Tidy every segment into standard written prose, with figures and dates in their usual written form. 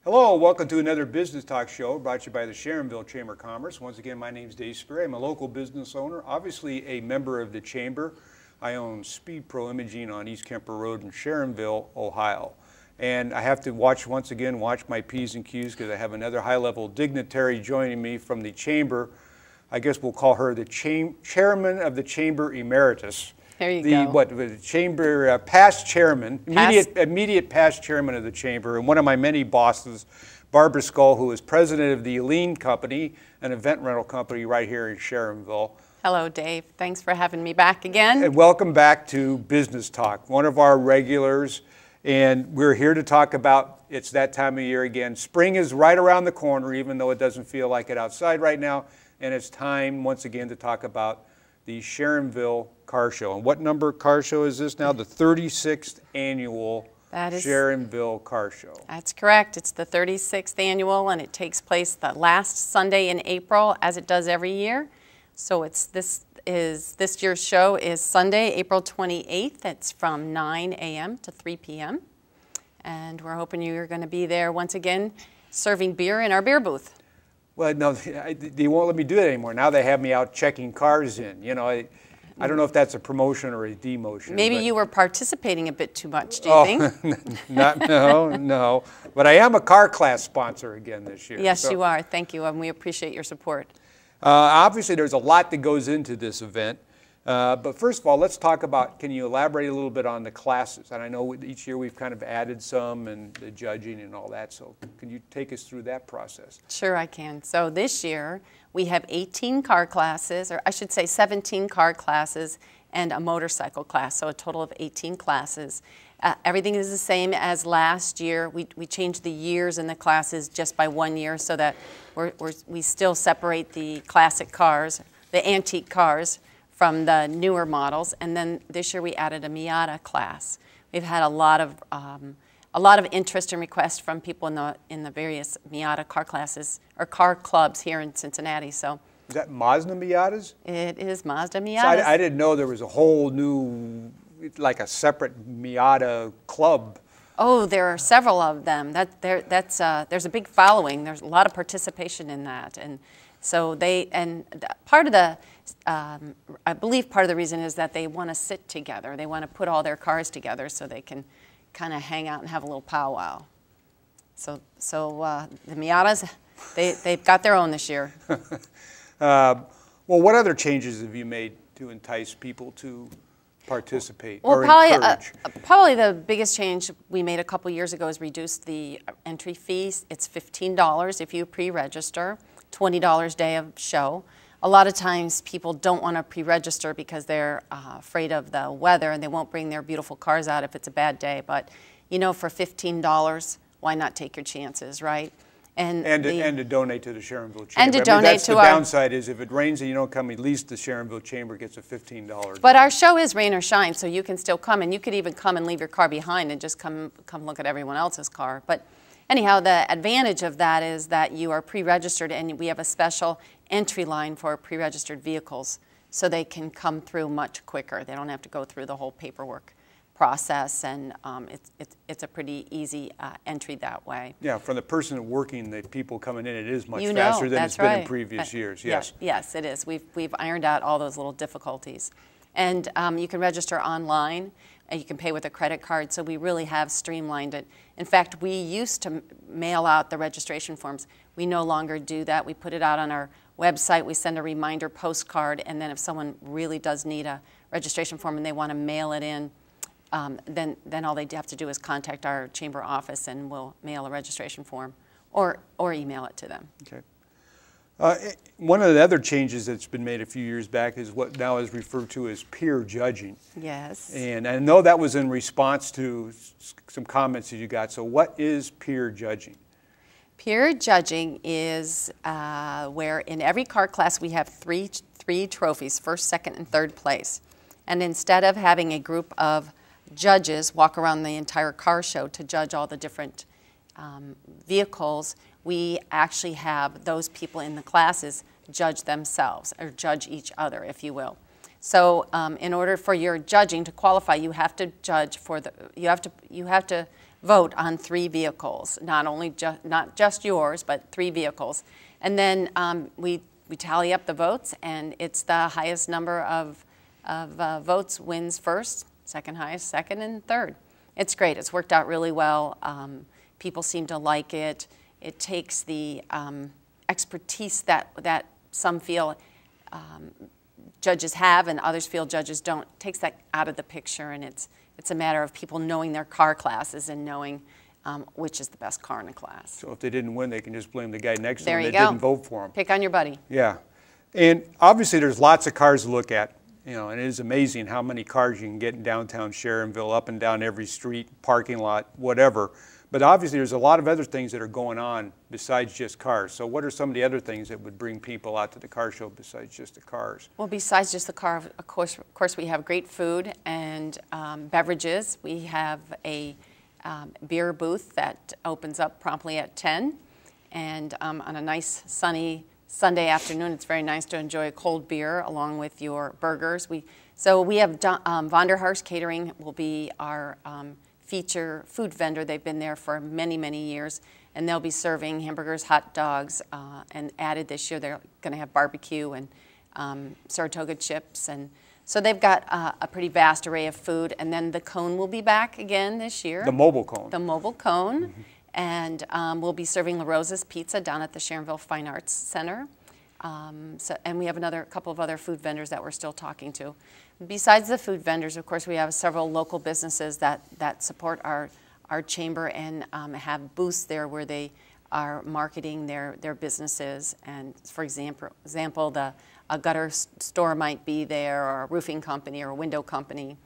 Hello, welcome to another Business Talk show brought to you by the Sharonville Chamber of Commerce. Once again, my name is Dave Sperry. I'm a local business owner, obviously a member of the Chamber. I own Speed Pro Imaging on East Kemper Road in Sharonville, Ohio. And I have to watch my P's and Q's because I have another high-level dignitary joining me from the Chamber. I guess we'll call her the Chairman of the Chamber Emeritus. There you go. The Chamber past chairman, immediate past chairman of the Chamber, and one of my many bosses, Barbara Skull, who is president of the Aline Company, an event rental company right here in Sharonville. Hello, Dave. Thanks for having me back again. And welcome back to Business Talk, one of our regulars. And we're here to talk about, it's that time of year again. Spring is right around the corner, even though it doesn't feel like it outside right now. And it's time, once again, to talk about the Sharonville Car Show. And what number car show is this now? The 36th annual Sharonville Car Show. That's correct. It's the 36th annual, and it takes place the last Sunday in April, as it does every year. So this year's show is Sunday, April 28th. It's from 9 a.m. to 3 p.m. And we're hoping you're going to be there once again, serving beer in our beer booth. Well, no, they won't let me do it anymore. Now they have me out checking cars in. You know, I don't know if that's a promotion or a demotion. Maybe you were participating a bit too much, do you think? No. But I am a car class sponsor again this year. Yes, you are. Thank you, and we appreciate your support. Obviously, there's a lot that goes into this event. But first of all, let's talk about, can you elaborate a little bit on the classes? And I know each year we've kind of added some and the judging and all that. So can you take us through that process? Sure, I can. So this year we have 18 car classes, or I should say 17 car classes and a motorcycle class. So a total of 18 classes. Everything is the same as last year. We changed the years in the classes just by 1 year so that we still separate the classic cars, the antique cars, from the newer models, and then this year we added a Miata class. We've had a lot of interest and requests from people in the various Miata car classes or car clubs here in Cincinnati. So is that Mazda Miatas? It is Mazda Miatas. So I didn't know there was a whole new, like a separate Miata club. Oh, there are several of them. There's a big following. There's a lot of participation in that, and so part of the. I believe part of the reason is that they want to sit together. They want to put all their cars together so they can kind of hang out and have a little powwow. So the Miatas, they've got their own this year. Well, what other changes have you made to entice people to participate or encourage? Probably the biggest change we made a couple years ago is reduce the entry fees. It's $15 if you pre-register, $20 day of show. A lot of times people don't want to pre-register because they're afraid of the weather and they won't bring their beautiful cars out if it's a bad day. But, you know, for $15, why not take your chances, right? And to donate to the Sharonville Chamber. And to donate to our... The downside is if it rains and you don't come, at least the Sharonville Chamber gets a $15. But our show is rain or shine, so you can still come. And you could even come and leave your car behind and just come look at everyone else's car. But anyhow, the advantage of that is that you are pre-registered, and we have a special entry line for pre-registered vehicles so they can come through much quicker. They don't have to go through the whole paperwork process, and it's a pretty easy entry that way. Yeah, from the person working, the people coming in, it is much faster than it's been in previous years. Yes. Yes, it is. We've ironed out all those little difficulties. And you can register online, and you can pay with a credit card, so we really have streamlined it. In fact, we used to mail out the registration forms. We no longer do that. We put it out on our website. We send a reminder postcard, and then if someone really does need a registration form and they want to mail it in, then all they have to do is contact our chamber office, and we'll mail a registration form or email it to them. Okay. One of the other changes that's been made a few years back is what now is referred to as peer judging. Yes. And I know that was in response to some comments that you got. So what is peer judging? Peer judging is where in every car class we have three trophies, first, second, and third place. And instead of having a group of judges walk around the entire car show to judge all the different vehicles, we actually have those people in the classes judge themselves, or judge each other, if you will. So in order for your judging to qualify, you have to judge for you have to vote on 3 vehicles, not just yours, but 3 vehicles. And then we tally up the votes, and it's the highest number of votes wins first, second highest, second, and third. It's great. It's worked out really well. People seem to like it. It takes the expertise that some feel judges have and others feel judges don't. It takes that out of the picture, and it's a matter of people knowing their car classes and knowing which is the best car in the class. So if they didn't win, they can just blame the guy next to them There you that go. didn't vote for them. Pick on your buddy. Yeah. And obviously there's lots of cars to look at, you know, and it is amazing how many cars you can get in downtown Sharonville, up and down every street, parking lot, whatever. But obviously there's a lot of other things that are going on besides just cars. So what are some of the other things that would bring people out to the car show besides just the cars? Well, besides just the car, of course we have great food and beverages. We have a beer booth that opens up promptly at 10. And on a nice sunny Sunday afternoon, it's very nice to enjoy a cold beer along with your burgers. So we have Vonderhaus Catering will be our feature food vendor. They've been there for many, many years, and they'll be serving hamburgers, hot dogs, and added this year they're going to have barbecue and Saratoga chips. And so they've got a pretty vast array of food. And then the cone will be back again this year. The mobile cone. The mobile cone. Mm-hmm. And we'll be serving La Rosa's Pizza down at the Sharonville Fine Arts Center. And we have a couple of other food vendors that we're still talking to. Besides the food vendors, of course, we have several local businesses that support our chamber and have booths there where they are marketing their businesses. And for example, a gutter store might be there, or a roofing company, or a window company.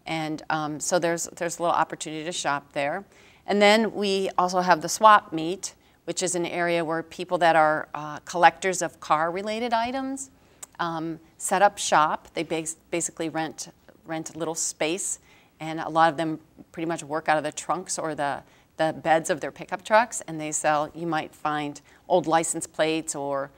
And so there's a little opportunity to shop there. And then we also have the swap meet, which is an area where people that are collectors of car-related items set up shop. They basically rent a little space, and a lot of them pretty much work out of the trunks or the beds of their pickup trucks, and they sell. You might find old license plates or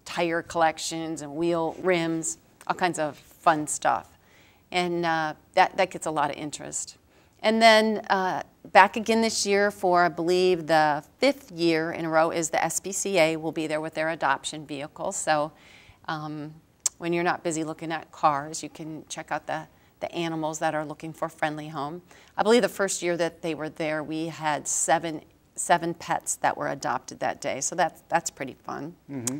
tire collections and wheel rims, all kinds of fun stuff, and that gets a lot of interest. And then back again this year for, I believe, the 5th year in a row is the SPCA will be there with their adoption vehicles. So when you're not busy looking at cars, you can check out the animals that are looking for a friendly home. I believe the first year that they were there, we had seven pets that were adopted that day. So that's pretty fun. Mm-hmm.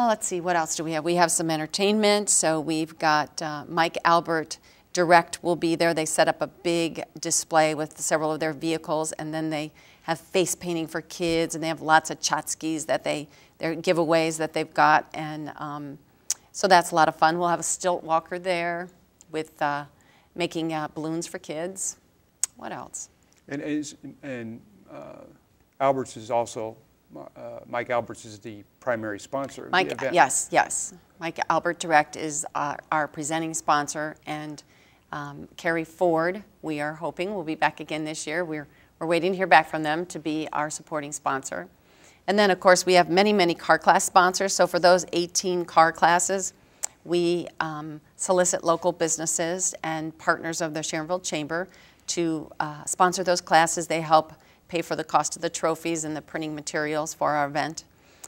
Let's see, what else do we have? We have some entertainment. So we've got Mike Albert Direct will be there. They set up a big display with several of their vehicles, and then they have face painting for kids, and they have lots of tchotchkes that they're giveaways that they've got, and so that's a lot of fun. We'll have a stilt walker there with making balloons for kids. What else? And Alberts is also Mike Alberts is the primary sponsor of the event. Yes. Mike Albert Direct is our presenting sponsor, and Carrie Ford, we are hoping, will be back again this year. We're waiting to hear back from them to be our supporting sponsor. And then, of course, we have many, many car class sponsors. So for those 18 car classes, we solicit local businesses and partners of the Sharonville Chamber to sponsor those classes. They help pay for the cost of the trophies and the printing materials for our event.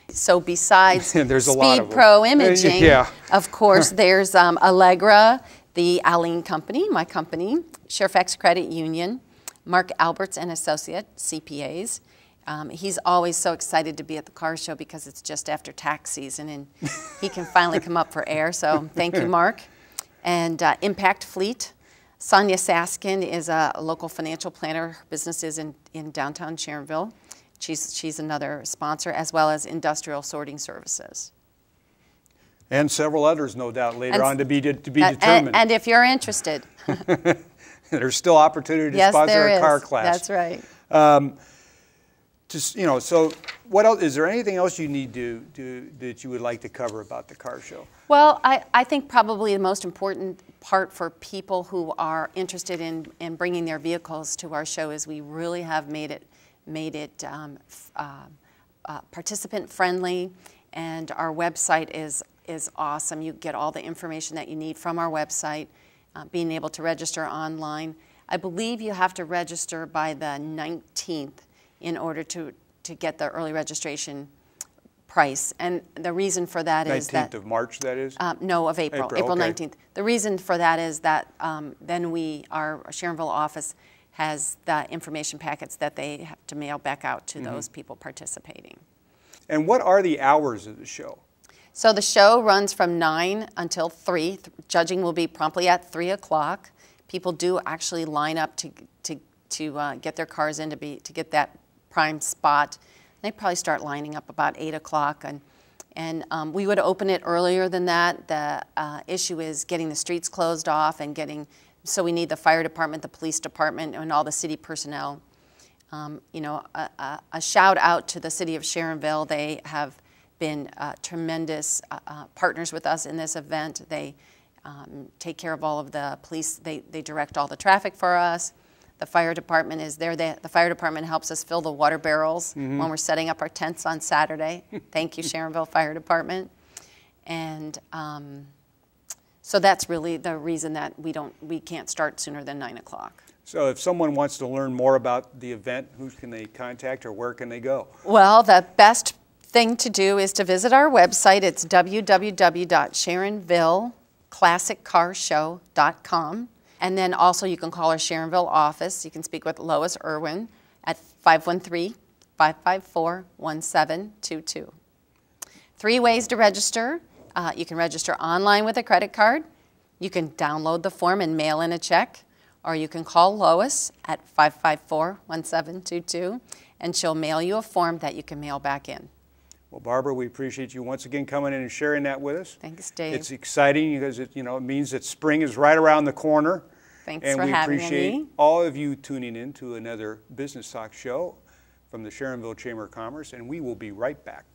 So besides Speed Pro Imaging, of course, there's Allegra, the Alene Company, my company, Fairfax Credit Union, Mark Alberts and Associates, CPAs. He's always so excited to be at the car show because it's just after tax season and he can finally come up for air. So thank you, Mark. And Impact Fleet. Sonia Saskin is a local financial planner. Her business is in downtown Sharonville. She's another sponsor, as well as Industrial Sorting Services. And several others, no doubt, later on to be determined. And if you're interested. There's still opportunity to sponsor a car class. That's right. So what else, is there anything else you need that you would like to cover about the car show? Well, I think probably the most important part for people who are interested in bringing their vehicles to our show is we really have made it participant friendly, and our website is is awesome. You get all the information that you need from our website, being able to register online. I believe you have to register by the 19th in order to get the early registration price. And the reason for that is that... 19th of March, that is? No, of April okay. 19th. The reason for that is that then our Sharonville office has the information packets that they have to mail back out to those people participating. And what are the hours of the show? So the show runs from 9 until 3. Judging will be promptly at 3 o'clock. People do actually line up to get their cars in to get that prime spot. They probably start lining up about 8 o'clock, and we would open it earlier than that. The issue is getting the streets closed off and so we need the fire department, the police department, and all the city personnel. You know, a shout out to the city of Sharonville. They have been tremendous partners with us in this event. They take care of all of the police. They direct all the traffic for us. The fire department is there. The fire department helps us fill the water barrels when we're setting up our tents on Saturday. Thank you, Sharonville Fire Department. And so that's really the reason that we can't start sooner than 9 o'clock. So if someone wants to learn more about the event, who can they contact or where can they go? Well, the best thing to do is to visit our website. It's www.sharonvilleclassiccarshow.com. And then also you can call our Sharonville office. You can speak with Lois Irwin at 513-554-1722. 3 ways to register. You can register online with a credit card. You can download the form and mail in a check. Or you can call Lois at 554-1722, and she'll mail you a form that you can mail back in. Well, Barbara, we appreciate you once again coming in and sharing that with us. Thanks, Dave. It's exciting because it means that spring is right around the corner. Thanks for having me. And we appreciate all of you tuning in to another Business Talk show from the Sharonville Chamber of Commerce, and we will be right back.